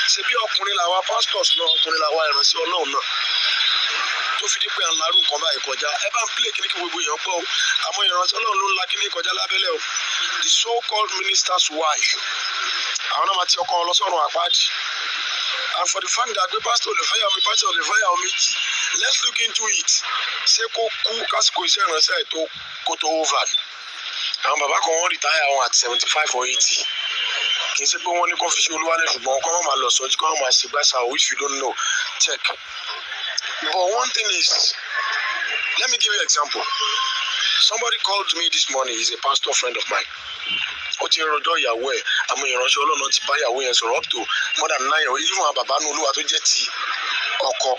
sebi okunrin lawa pastors náà okunrin lawa iranse Olorun náà tó fi di pé an laru nǹkan báyìí kọjá ẹ bá ń play kíní kí gbogbo èèyàn gbọ́ àwọn ìránṣẹ́ Ọlọ́run ló ń la kíní kọjá lábẹ́lẹ̀ o the so called minister's wife àwọn náà máa ti ọkọ lọ sọ́run àpáàdì and for the fact that the pastor lè fẹ́yàwó mi pastor lè fẹ́yàwó méjì let's look into it ṣé kó kú kásìkò iṣẹ́ ìránṣẹ́ ètò kó tó over ni àwọn bàbá kan wọ́n retire àwọn at 75 or 80 kì í ṣe pé wọ́n ní kó fi ṣe olúwalẹ̀ ṣùgbọ́n kọ́ máa lọ sọ́jú kọ́ máa ṣe gbàṣà if you don't know check but one thing is let me give you an example somebody called me this morning. He's a pastor friend of mine ó ti rọjọ́ ìyàwó ẹ̀ àwọn ìránṣẹ́ Ọlọ́run ti bá ìyàwó yẹn sọ̀rọ̀ up to more than 9 years even àwọn bàbá nínú Olúwa tó jẹ́ ti ọkọ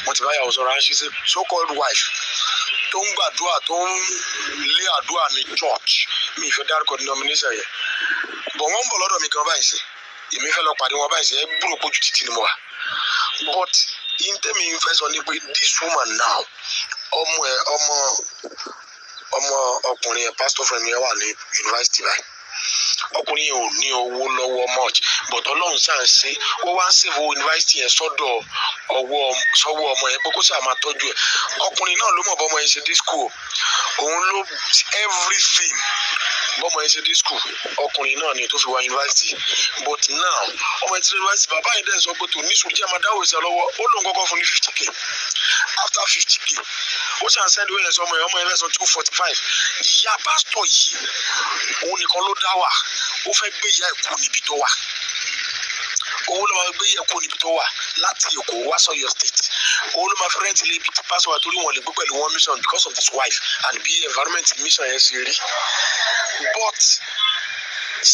wọn ti bá ìyàwó sọ̀rọ̀ and she's a so called wife tó ń gbàdúrà tó ń lé àdúrà ní church mi ìfẹ́ dárúkọ denomination yẹn but wọ́n ń bọ̀ lọ́dọ̀ mi kan báyìí sí èmi fẹ́ lọ pàdé wọn báyìí sí ẹ gbúrò pójú títì ni mo wà but in tẹ́mi ń fẹ́ sọ ni pé this woman now ọmọ ọkùnrin yẹn pastor friend yẹn wà ní university báyìí ọkùnrin yẹn ò ní owó lọ́wọ́ much but Ọlọ́run sáà ń ṣe ó wá ń save university yẹn sọ́wọ́ ọmọ yẹn pé kó sáà máa tọ́jú ẹ̀ ọkùnrin náà ló mọ̀ bọ́mọ yẹn ṣe dé school òun ló everything bọ́mọ yẹn ṣe dé school ọkùnrin náà ni tó fi wá university but now ọmọ yẹn ti dé university bàbá yẹn dẹ̀ sọ pé tó ní sùn jẹ́ máa dáwọ́ ìṣẹ́ lọ́wọ́ ó lóun kọ́kọ́ fún ní 50k after 50k ó ṣàn send owó yẹn sọ ọmọ yẹn fẹ́ sọ 245 ìyá pásítọ̀ yìí òun nìkan ló dá wà ó fẹ́ gbé ìyá ẹ̀ kú níbi tó wà owó ló máa gbé ìyá ẹ̀ kú níbi tó wà láti Èkó wá sọ́yọ́ state owó ló máa fi rẹ́ǹtì lé ibi tí pásítọ̀ wà torí wọn lè gbé pẹ̀lú wọn mission because of this wife and bí environment mission yẹn ṣe rí but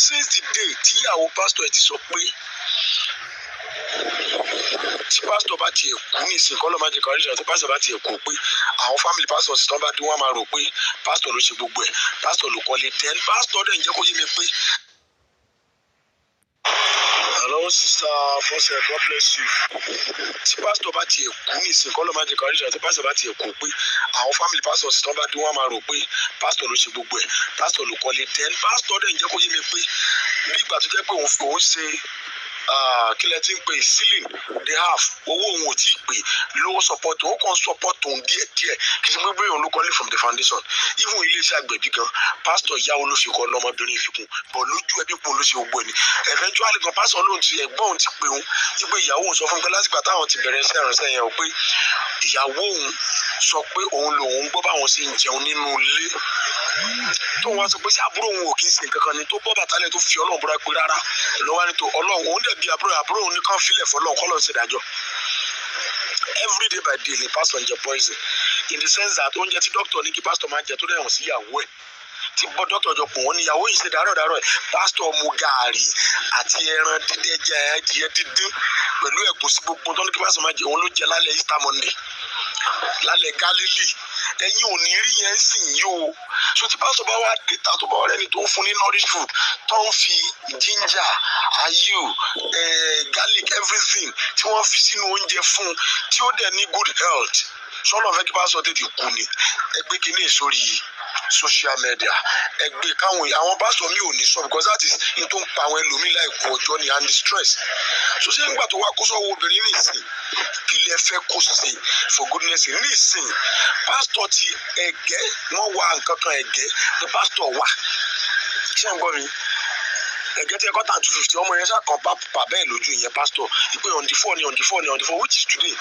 since the day tíyàwó pásítọ̀ ẹ̀ ti sọ pé tí pásítọ̀ bá tiẹ̀ kú ní ìsìn kọ́ ló máa jẹ kọ́rẹ́ṣà tí pásítọ̀ bá tiẹ̀ kú pé àwọn family pásítọ̀ sì tán bá dín wọ́n máa rò pé pásítọ̀ ló ṣe gbogbo ẹ̀ pásítọ̀ ló kọ́lé then pásítọ̀ dẹ̀ ń jẹ́ kó yé mi pé. Hello sister Fose, God bless you. Tí pásítọ̀ bá tiẹ̀ kú ní ìsìn kọ́ ló máa jẹ kọ́rẹ́ṣà tí pásítọ̀ bá tiẹ̀ kú pé àwọn family pásítọ̀ sì tán bá dín wọ́n máa rò pé pásítọ̀ ló ṣe gbogbo ẹ̀ pásítọ̀ ló kọ́lé then pásítọ̀ dẹ̀ ń jẹ́ kó yé mi pé bí ìgbà tó jẹ́ pé òun ṣe kílẹ̀ tí ń pè ceiling they have owó òun ò tí ì pè lówó support òun kàn support òun díẹ̀díẹ̀ kì í ṣe pé òun ló kọ́lé from the foundation even iléeṣẹ́ àgbẹ̀bí gan pastor yáwó ló fi kọ́ lọ́mọbìnrin ìfikún bọ̀ lójú ẹbí kún ló ṣe gbogbo ẹni eventually gan pastor lóun ti ẹ̀gbọ́n òun ti pè òun ti pé ìyàwó òun sọ fún pé lásìgbà táwọn ti bẹ̀rẹ̀ iṣẹ́ ìrànṣẹ́ yẹn o pé ìyàwó òun sọ pé òun lòun gbọ́ báwọn ṣe ń jẹun nínú ilé tó wọn sọ pé sí àbúrò òun ò kì í ṣe nǹkan kan ni tó bọ́ bàtálẹ̀ tó fi Ọlọ́run búra pé rárá lọ́wọ́ ni tó Ọlọ́run òun dẹ̀ bí àbúrò òun ní kàn fílẹ̀ fọlọ́run kọ́ lọ́n ṣe dájọ́ every day by day ni pastor ń jẹ poison in the sense that oúnjẹ tí doctor ní kí pastor máa jẹ tó dẹ̀ hàn sí ìyàwó ẹ̀ tí doctor jọ pọ̀ wọ́n ní ìyàwó yìí ṣe dàárọ̀ ẹ̀ pastor mu gààrí àti ẹran dídẹ́jẹ ẹdìyẹ dídín pẹ̀lú ẹ̀gúsí gbogbo tó ní kí pastor máa jẹ òun ló jẹ lálẹ́ Easter Monday lálẹ́ Galilee ẹ̀yin ò ní rí yẹn sìn yìí o so tí pásítọ̀ bá wá dé ta tó bá wà lẹ́ni tó ń fún ní nourish food tó ń fi ginger ayu garlic everything tí wọ́n fi sínú oúnjẹ fún tí ó dẹ̀ ní good health sọ́nà fẹ́ kí pásítọ̀ tètè kú ni ẹgbẹ́ kìíní sórí social media ẹgbẹ́ káwọn àwọn pásítọ̀ mi ò ní sọ because that is n tó ń pa àwọn ẹlòmíì láìkú ọjọ́ ni and the stress so ṣé nígbà tó wá kó sọ́wọ́ obìnrin nìsín kí lè fẹ́ kó sí for goodness nìsín pásítọ̀ ti ẹ̀gẹ́ wọ́n wá nǹkan kan ẹ̀gẹ́ ní pásítọ̀ wà ṣé ń gbọ́ mi ẹ̀gẹ́ tí ẹ kọ́ta 250 ọmọ yẹn ṣàkàn pàpà bẹ́ẹ̀ lójú ìyẹn pásítọ̀ ìpè on the 4 which is today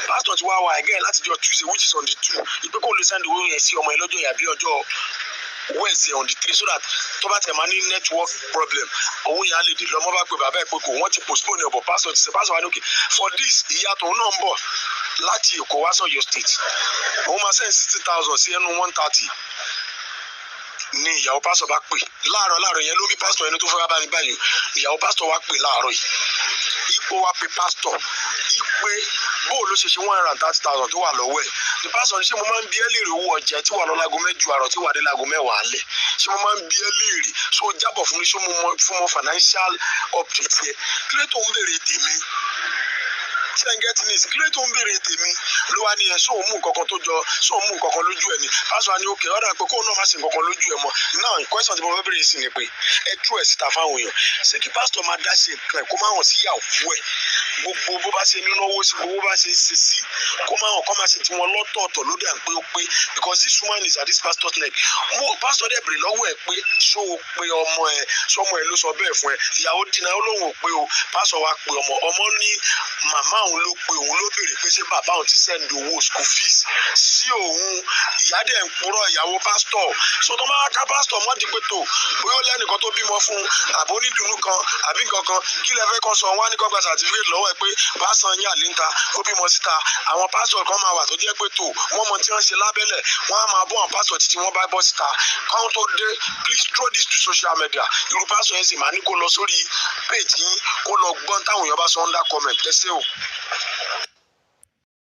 pásítọ̀ ti wá wá ẹ̀gẹ́ láti jọ Tuesday which is on the 2 ìpè kò lè send owó yẹn sí ọmọ yẹn lọ́jọ́ yẹn àbí ọjọ́ Wednesday on the 3 so that tó bá tẹ̀ máa ní network problem owó yẹn á lè dè lọ́mọ́ bá pè bàbá ẹ̀ pé kò wọ́n ti postpone ẹ̀ bọ̀ pásítọ̀ ti ṣe pásítọ̀ wá ní òkè for this ìyá tòun náà ń bọ̀ láti Èkó wá sọ́yọ́ state òun máa send 60,000 sí ẹnu 130 ní ìyàwó pásítọ̀ bá pè láàárọ̀ yẹn ló bí pásítọ̀ ẹni tó fẹ́ wá bá mi báyìí ìyàwó pásítọ̀ wá pè láàárọ̀ yìí ipò wá pè pásítọ̀ ipe bó ló ṣe 130,000 tó wà lọ́wọ́ ẹ̀ ní pásítọ̀ ní ṣé mo máa ń bí ẹ́ léèrè owó ọjà tí wà lọ láago 8 àárọ̀ tí wà dé láago 10 alẹ́ ṣé mo máa ń bí ẹ́ léèrè so jábọ̀ fún mi ṣé mo fún mo financial update yẹ kí ló tó ń béèrè tèmi tí ẹ̀ ń gẹ́tì ní ìsìnkú tó ń béèrè tèmi ló wá ní ẹ̀ sóò mú nǹkan kan tó jọ sóò mú nǹkan kan lójú ẹ̀ ni pásítọ̀ wa ní òkè ọ̀dà pé kóun náà má ṣe nǹkan kan lójú ẹ̀ mọ́ náà question tí mo fẹ́ béèrè sí ni pé ẹ tú ẹ̀ síta fáwọn èèyàn ṣé kí pásítọ̀ máa dá ṣe nǹkan ẹ̀ kó má hàn sí ìyàwó ẹ̀ gbogbo bó bá ṣe náwó sí gbogbo bá ṣe ṣe sí kó má hàn kó má ṣe tiwọn lọ́tọ̀ọ̀tọ̀ ló dà pé ó pé because this woman is at this pastor's leg mo pásítọ̀ dẹ̀ bèrè lọ́wọ́ ẹ̀ pé ṣó o pe ọmọ ẹ̀ ṣọmọ ẹ̀ ló sọ bẹ́ẹ̀ fún ẹ ìyàwó dínà ó lóun ò pé o pásítọ̀ wa pe ọmọ ní màmá òun ló pe òun ló bèrè pé ṣé bàbá òun ti send owó school fees sí òun ìyá dẹ̀ ń purọ́ ìyàwó pásítọ̀ so tó máa ká pásítọ̀ mọ́ di pé tó bóyá ó lẹ́nìkan tó bímọ fún àbó onídùnnú kan àbí nǹkan kan kí lẹ fẹ́ kọ́ sọ wọn á ní kọ́ gba certificate lọ́wọ́ ẹ̀ pé pásítọ̀ yín àléńta ó bímọ síta àwọn pásítọ̀ kan máa wà tó jẹ́ pé tó wọ́n mọ tí wọ́n ṣe lábẹ́lẹ̀ wọ́n á máa bọ́ àwọn pásítọ̀ títí wọ́n bá bọ́ síta káwọn tó dé please throw this to social media irú pásítọ̀ yẹn sì máa ní kó lọ sórí page yín kó lọ gbọ́n táwọn èèyàn bá sọ under comment ẹ ṣé o.